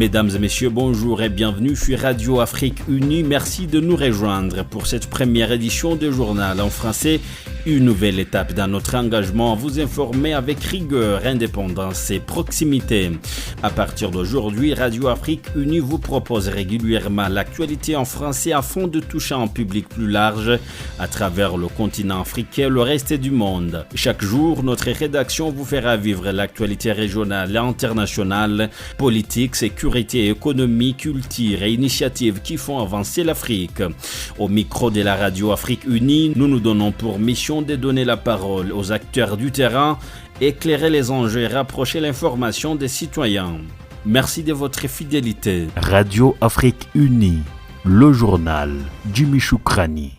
Mesdames et messieurs, bonjour et bienvenue sur Radio Afrique Unie. Merci de nous rejoindre pour cette première édition de journal en français. Une nouvelle étape dans notre engagement à vous informer avec rigueur, indépendance et proximité. À partir d'aujourd'hui, Radio Afrique Unie vous propose régulièrement l'actualité en français afin de toucher un public plus large à travers le continent africain et le reste du monde. Chaque jour, notre rédaction vous fera vivre l'actualité régionale et internationale, politique, sécurité, économie, culture et initiatives qui font avancer l'Afrique. Au micro de la Radio Afrique Unie, nous nous donnons pour mission de donner la parole aux acteurs du terrain, éclairer les enjeux et rapprocher l'information des citoyens. Merci de votre fidélité. Radio Afrique Unie, le journal Jimmy Choukrani.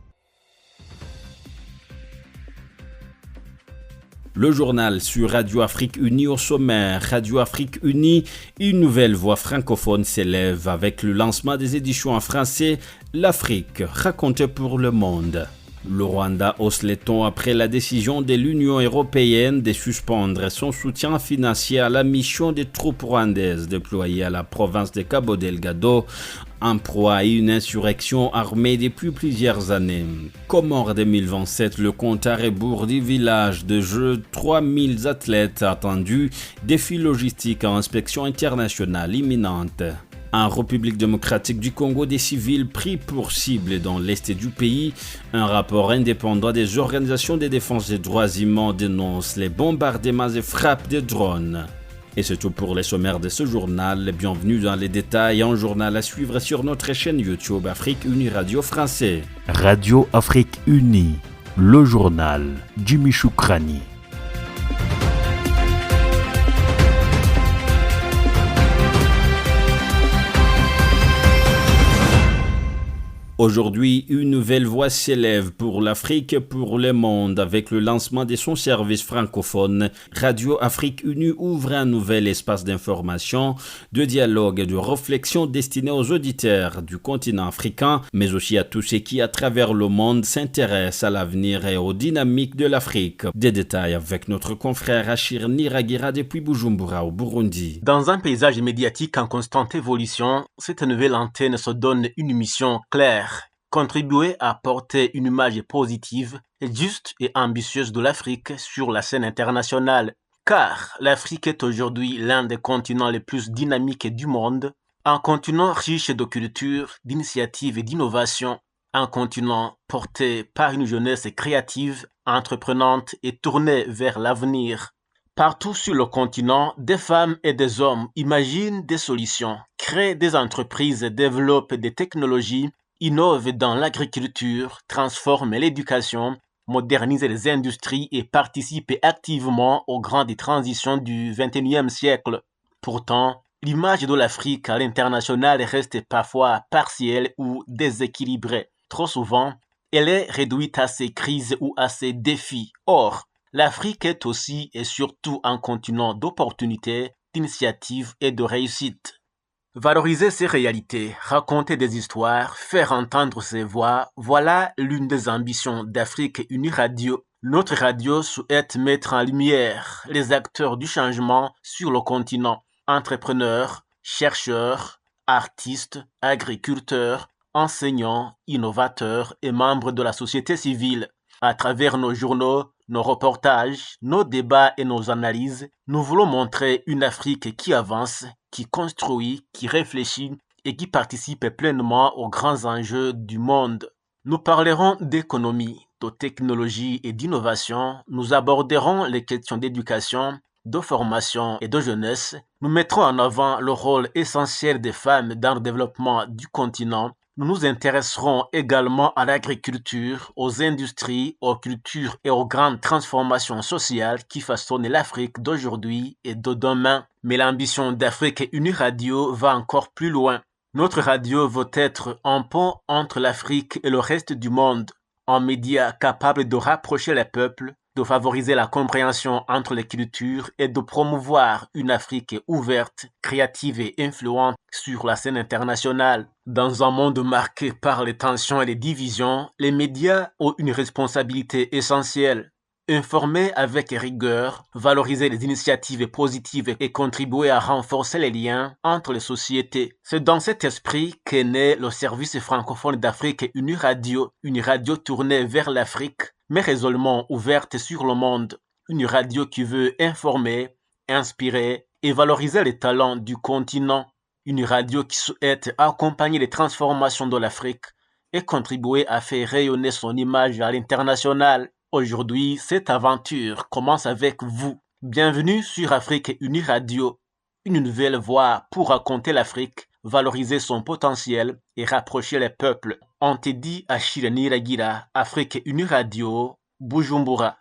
Le journal sur Radio Afrique Unie au sommaire. Radio Afrique Unie, une nouvelle voix francophone s'élève avec le lancement des éditions en français L'Afrique, racontée pour le monde. Le Rwanda hausse les tons après la décision de l'Union européenne de suspendre son soutien financier à la mission des troupes rwandaises déployées à la province de Cabo Delgado, en proie à une insurrection armée depuis plusieurs années. Comores 2027, le compte à rebours du village de jeu, 3000 athlètes attendus, défi logistique à inspection internationale imminente. En République démocratique du Congo, des civils pris pour cible dans l'est du pays. Un rapport indépendant des organisations de défense des droits humains dénonce les bombardements et frappes de drones. Et c'est tout pour les sommaires de ce journal. Bienvenue dans les détails. Un journal à suivre sur notre chaîne YouTube Afrique Unie Radio Français. Radio Afrique Unie, le journal Jimmy Choukrani. Aujourd'hui, une nouvelle voix s'élève pour l'Afrique et pour le monde avec le lancement de son service francophone. Radio Afrique Unie ouvre un nouvel espace d'information, de dialogue et de réflexion destiné aux auditeurs du continent africain, mais aussi à tous ceux qui, à travers le monde, s'intéressent à l'avenir et aux dynamiques de l'Afrique. Des détails avec notre confrère Achir Niragira depuis Bujumbura au Burundi. Dans un paysage médiatique en constante évolution, cette nouvelle antenne se donne une mission claire. Contribuer à porter une image positive, juste et ambitieuse de l'Afrique sur la scène internationale. Car l'Afrique est aujourd'hui l'un des continents les plus dynamiques du monde, un continent riche de culture, d'initiatives et d'innovation, un continent porté par une jeunesse créative, entreprenante et tournée vers l'avenir. Partout sur le continent, des femmes et des hommes imaginent des solutions, créent des entreprises, développent des technologies, innove dans l'agriculture, transforme l'éducation, modernise les industries et participe activement aux grandes transitions du XXIe siècle. Pourtant, l'image de l'Afrique à l'international reste parfois partielle ou déséquilibrée. Trop souvent, elle est réduite à ses crises ou à ses défis. Or, l'Afrique est aussi et surtout un continent d'opportunités, d'initiatives et de réussite. Valoriser ces réalités, raconter des histoires, faire entendre ses voix, voilà l'une des ambitions d'Afrique Unie Radio. Notre radio souhaite mettre en lumière les acteurs du changement sur le continent, entrepreneurs, chercheurs, artistes, agriculteurs, enseignants, innovateurs et membres de la société civile. À travers nos journaux, nos reportages, nos débats et nos analyses, nous voulons montrer une Afrique qui avance, qui construit, qui réfléchit et qui participe pleinement aux grands enjeux du monde. Nous parlerons d'économie, de technologie et d'innovation. Nous aborderons les questions d'éducation, de formation et de jeunesse. Nous mettrons en avant le rôle essentiel des femmes dans le développement du continent. Nous nous intéresserons également à l'agriculture, aux industries, aux cultures et aux grandes transformations sociales qui façonnent l'Afrique d'aujourd'hui et de demain. Mais l'ambition d'Afrique Unie Radio va encore plus loin. Notre radio veut être un pont entre l'Afrique et le reste du monde, un média capable de rapprocher les peuples, de favoriser la compréhension entre les cultures et de promouvoir une Afrique ouverte, créative et influente sur la scène internationale. Dans un monde marqué par les tensions et les divisions, les médias ont une responsabilité essentielle. Informer avec rigueur, valoriser les initiatives positives et contribuer à renforcer les liens entre les sociétés. C'est dans cet esprit qu'est né le service francophone d'Afrique une radio tournée vers l'Afrique, mais résolument ouverte sur le monde. Une radio qui veut informer, inspirer et valoriser les talents du continent. Une radio qui souhaite accompagner les transformations de l'Afrique et contribuer à faire rayonner son image à l'international. Aujourd'hui, cette aventure commence avec vous. Bienvenue sur Afrique Unie Radio, une nouvelle voie pour raconter l'Afrique, valoriser son potentiel et rapprocher les peuples. On te dit Achille Niragira, Afrique Unie Radio, Bujumbura.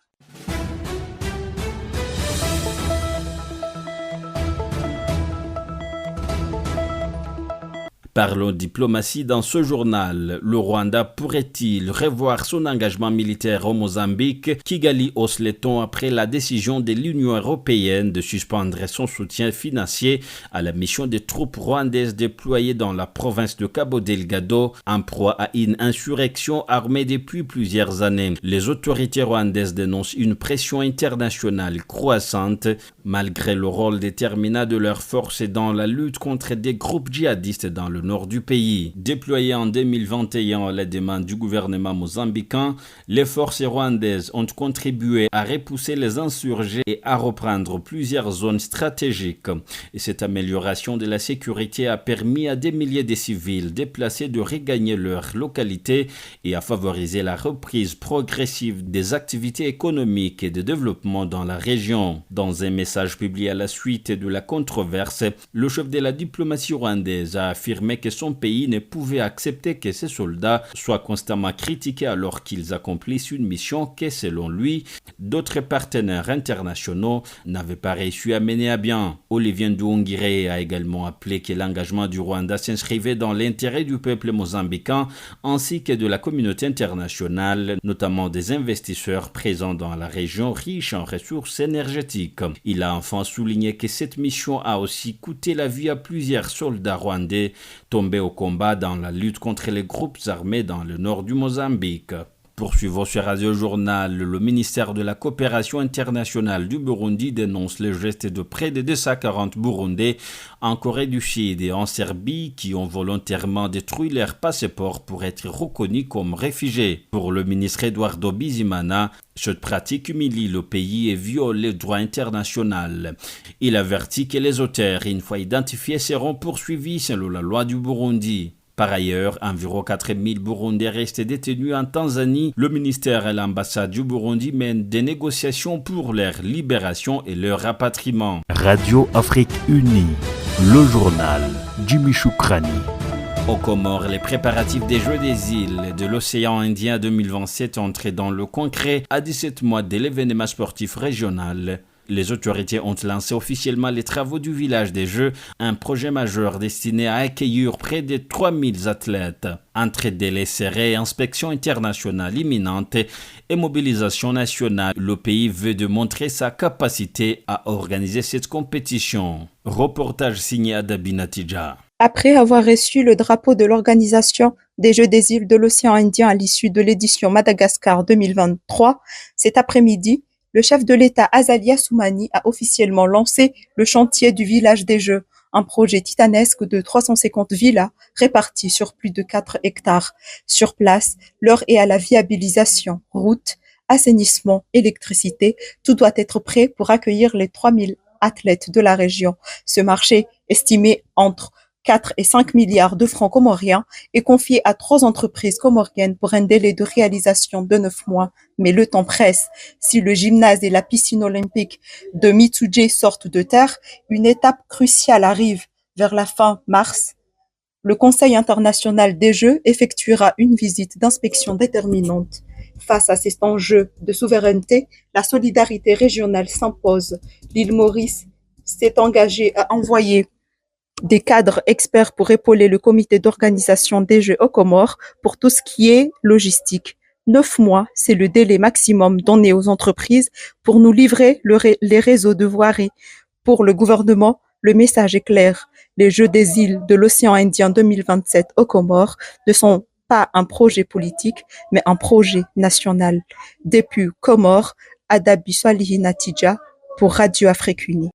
Parlons diplomatie dans ce journal. Le Rwanda pourrait-il revoir son engagement militaire au Mozambique? Kigali hausse les tons après la décision de l'Union européenne de suspendre son soutien financier à la mission des troupes rwandaises déployées dans la province de Cabo Delgado, en proie à une insurrection armée depuis plusieurs années. Les autorités rwandaises dénoncent une pression internationale croissante malgré le rôle déterminant de leurs forces dans la lutte contre des groupes djihadistes dans le nord du pays. Déployées en 2021 à la demande du gouvernement mozambicain, les forces rwandaises ont contribué à repousser les insurgés et à reprendre plusieurs zones stratégiques. Et cette amélioration de la sécurité a permis à des milliers de civils déplacés de regagner leur localité et à favoriser la reprise progressive des activités économiques et de développement dans la région. Dans un message publié à la suite de la controverse, le chef de la diplomatie rwandaise a affirmé que son pays ne pouvait accepter que ses soldats soient constamment critiqués alors qu'ils accomplissent une mission que, selon lui, d'autres partenaires internationaux n'avaient pas réussi à mener à bien. Olivier Nduhungirehe a également appelé que l'engagement du Rwanda s'inscrivait dans l'intérêt du peuple mozambicain ainsi que de la communauté internationale, notamment des investisseurs présents dans la région riche en ressources énergétiques. Il a enfin souligné que cette mission a aussi coûté la vie à plusieurs soldats rwandais tombés au combat dans la lutte contre les groupes armés dans le nord du Mozambique. Poursuivons sur Radio Journal, le ministère de la Coopération internationale du Burundi dénonce les gestes de près de 240 Burundais en Corée du Sud et en Serbie qui ont volontairement détruit leur passeport pour être reconnus comme réfugiés. Pour le ministre Eduardo Bizimana, cette pratique humilie le pays et viole le droit international. Il avertit que les auteurs, une fois identifiés, seront poursuivis selon la loi du Burundi. Par ailleurs, environ 4000 Burundais restent détenus en Tanzanie. Le ministère et l'ambassade du Burundi mènent des négociations pour leur libération et leur rapatriement. Radio Afrique Unie, le journal Jimmy Choukrani. Aux Comores, les préparatifs des Jeux des îles de l'océan Indien 2027 entrés dans le concret à 17 mois de l'événement sportif régional. Les autorités ont lancé officiellement les travaux du village des Jeux, un projet majeur destiné à accueillir près de 3000 athlètes. Entre délais serrés, inspection internationale imminente et mobilisation nationale, le pays veut démontrer sa capacité à organiser cette compétition. Reportage signé Adabi Natija. Après avoir reçu le drapeau de l'organisation des Jeux des îles de l'océan Indien à l'issue de l'édition Madagascar 2023, cet après-midi, le chef de l'État Azali Assoumani a officiellement lancé le chantier du village des Jeux, un projet titanesque de 350 villas réparties sur plus de 4 hectares. Sur place, l'heure est à la viabilisation, routes, assainissement, électricité, tout doit être prêt pour accueillir les 3000 athlètes de la région. Ce marché, estimé entre 4 et 5 milliards de francs comoriens, est confié à 3 entreprises comoriennes pour un délai de réalisation de 9 mois. Mais le temps presse. Si le gymnase et la piscine olympique de Mitsuje sortent de terre, une étape cruciale arrive vers la fin mars. Le Conseil international des Jeux effectuera une visite d'inspection déterminante. Face à cet enjeu de souveraineté, la solidarité régionale s'impose. L'île Maurice s'est engagée à envoyer des cadres experts pour épauler le comité d'organisation des Jeux aux Comores pour tout ce qui est logistique. 9 mois, c'est le délai maximum donné aux entreprises pour nous livrer les réseaux de voirie. Pour le gouvernement, le message est clair. Les Jeux des îles de l'océan Indien 2027 aux Comores ne sont pas un projet politique, mais un projet national. Depuis Comores, Adabiso Alihinatija pour Radio Afrique Unie.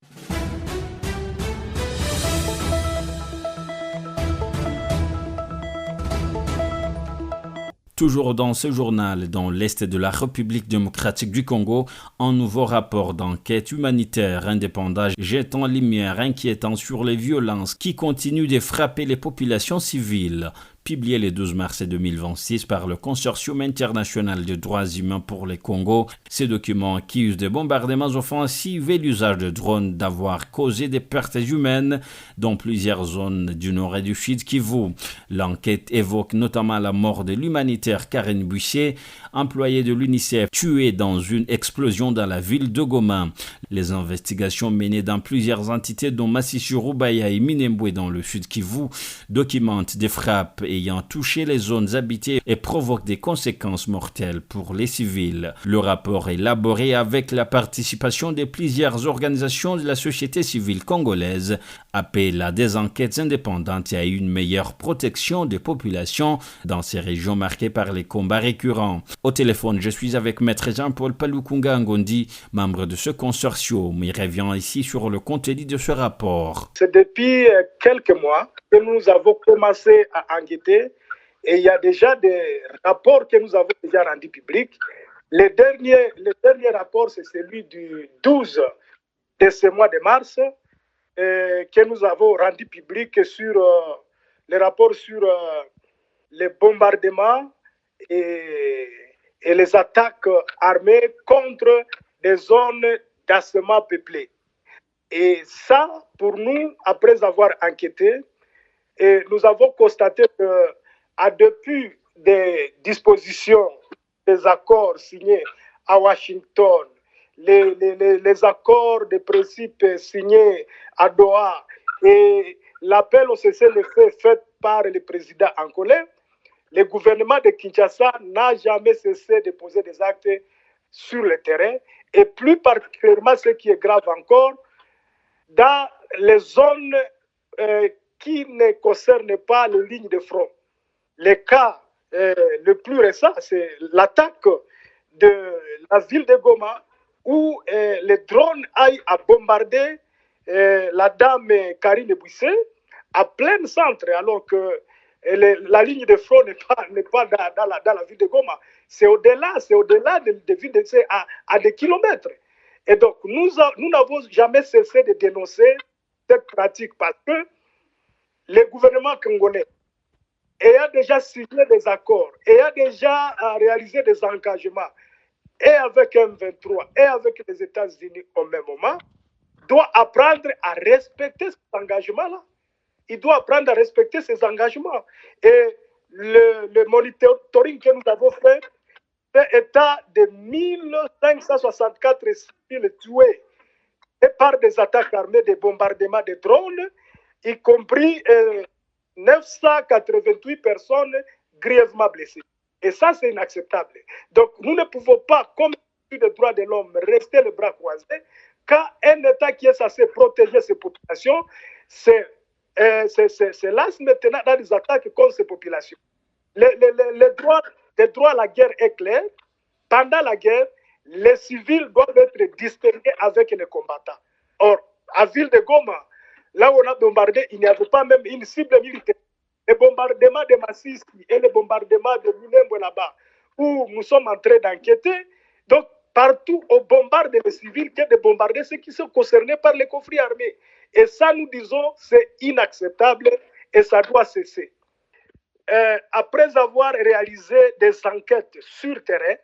Toujours dans ce journal, dans l'Est de la République démocratique du Congo, un nouveau rapport d'enquête humanitaire indépendant jette en lumière inquiétant sur les violences qui continuent de frapper les populations civiles. Publié le 12 mars 2026 par le Consortium international des droits humains pour le Congo, ce document accuse des bombardements offensifs et l'usage de drones d'avoir causé des pertes humaines dans plusieurs zones du nord et du sud Kivu. L'enquête évoque notamment la mort de l'humanitaire Karen Bussier, employé de l'UNICEF, tué dans une explosion dans la ville de Goma. Les investigations menées dans plusieurs entités dont Massissi Rubaya et Minembwe dans le sud Kivu documentent des frappes ayant touché les zones habitées et provoquent des conséquences mortelles pour les civils. Le rapport élaboré avec la participation de plusieurs organisations de la société civile congolaise appelle à des enquêtes indépendantes et à une meilleure protection des populations dans ces régions marquées par les combats récurrents. Au téléphone, je suis avec Maître Jean-Paul Palukunga Ngondi, membre de ce consortium. Il revient ici sur le contenu de ce rapport. C'est depuis quelques mois que nous avons commencé à enquêter et il y a déjà des rapports que nous avons déjà rendus publics. Le dernier rapport, c'est celui du 12 de ce mois de mars que nous avons rendu public sur le rapport sur les bombardements et les attaques armées contre des zones densément peuplées. Et ça, pour nous, après avoir enquêté, nous avons constaté que depuis des dispositions, des accords signés à Washington, les accords de principe signés à Doha et l'appel au cessez-le-feu fait par le président angolais, le gouvernement de Kinshasa n'a jamais cessé de poser des actes sur le terrain et plus particulièrement, ce qui est grave encore, dans les zones qui ne concernent pas les lignes de front. Le cas le plus récent, c'est l'attaque de la ville de Goma où les drones aillent à bombarder la dame Karine Buissé à plein centre, alors que la ligne de front n'est pas dans la ville de Goma. C'est au-delà de ville de à des kilomètres. Et donc, nous n'avons jamais cessé de dénoncer cette pratique parce que le gouvernement congolais ayant déjà signé des accords, ayant déjà réalisé des engagements, et avec M23 et avec les États-Unis au même moment, doit apprendre à respecter cet engagement-là. Il doit apprendre à respecter ses engagements. Et le monitoring que nous avons fait état de 1564 civils tués et par des attaques armées, des bombardements de drones, y compris 988 personnes grièvement blessées. Et ça, c'est inacceptable. Donc, nous ne pouvons pas, comme les droits de l'homme, rester les bras croisés, quand un État qui est censé protéger ses populations, c'est lance maintenant dans des attaques contre ces populations. Le droit à la guerre est clair. Pendant la guerre, les civils doivent être distingués avec les combattants. Or, à ville de Goma, là où on a bombardé, il n'y avait pas même une cible militaire. Les bombardements de Massissi et les bombardements de Minembwe là-bas, où nous sommes en train d'enquêter, donc partout on bombarde les civils que de bombarder ceux qui sont concernés par les conflits armés. Et ça, nous disons, c'est inacceptable et ça doit cesser. Après avoir réalisé des enquêtes sur terrain,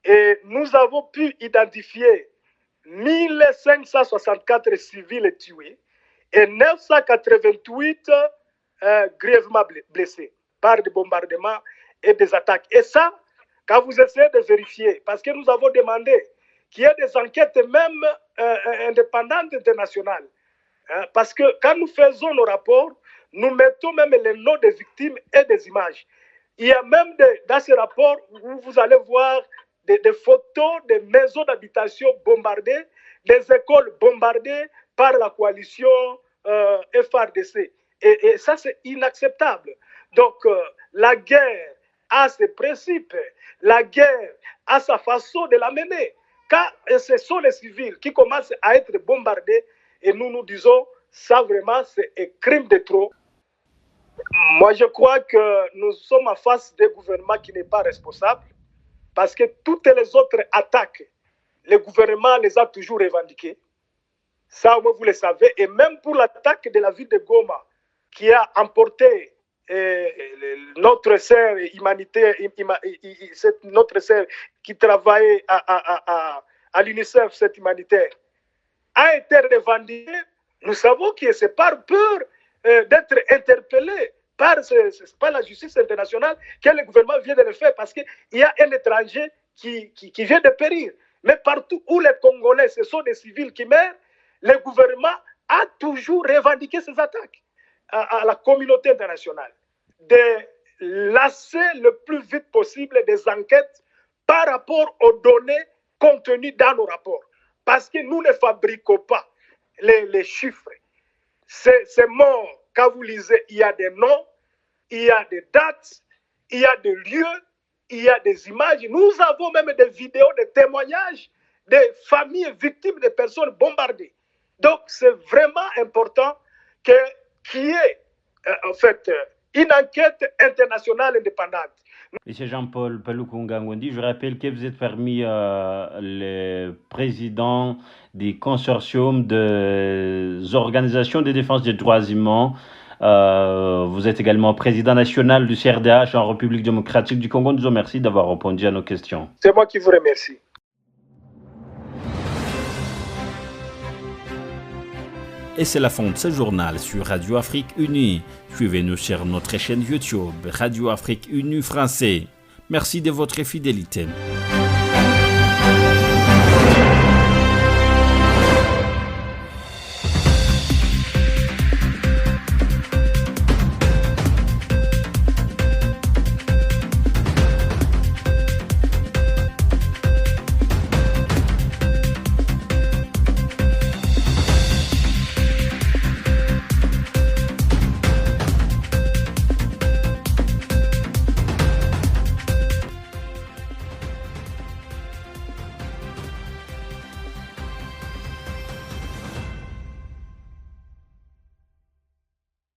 et nous avons pu identifier 1564 civils tués et 988 grièvement blessés par des bombardements et des attaques. Et ça, quand vous essayez de vérifier, parce que nous avons demandé qu'il y ait des enquêtes même indépendantes internationales, parce que quand nous faisons nos rapports, nous mettons même les noms des victimes et des images. Il y a même dans ces rapports où vous allez voir des photos des maisons d'habitation bombardées, des écoles bombardées par la coalition FARDC. Et ça, c'est inacceptable. Donc, la guerre a ses principes, la guerre a sa façon de la mener. Quand ce sont les civils qui commencent à être bombardés, et nous disons, ça vraiment, c'est un crime de trop. Moi, je crois que nous sommes en face d'un gouvernement qui n'est pas responsable, parce que toutes les autres attaques, le gouvernement les a toujours revendiquées. Ça, vous le savez. Et même pour l'attaque de la ville de Goma, qui a emporté notre sœur humanitaire, notre sœur qui travaillait à l'UNICEF, cette humanitaire, a été revendiquée. Nous savons que c'est par peur d'être interpellé par la justice internationale que le gouvernement vient de le faire, parce qu'il y a un étranger qui vient de périr. Mais partout où les Congolais, ce sont des civils qui meurent, le gouvernement a toujours revendiqué ces attaques à la communauté internationale, de lasser le plus vite possible des enquêtes par rapport aux données contenues dans nos rapports. Parce que nous ne fabriquons pas les chiffres. Ces morts, quand vous lisez, il y a des noms, il y a des dates, il y a des lieux, il y a des images. Nous avons même des vidéos, des témoignages des familles victimes de personnes bombardées. Donc, c'est vraiment important qu'il y ait en fait une enquête internationale indépendante. Monsieur Jean-Paul Paluku-Ngangondi, je rappelle que vous êtes parmi les présidents du consortium des organisations de défense des droits humains. Vous êtes également président national du CRDH en République démocratique du Congo. Nous vous remercie d'avoir répondu à nos questions. C'est moi qui vous remercie. Et c'est la fin de ce journal sur Radio Afrique Unie. Suivez-nous sur notre chaîne YouTube Radio Afrique Unie Français. Merci de votre fidélité.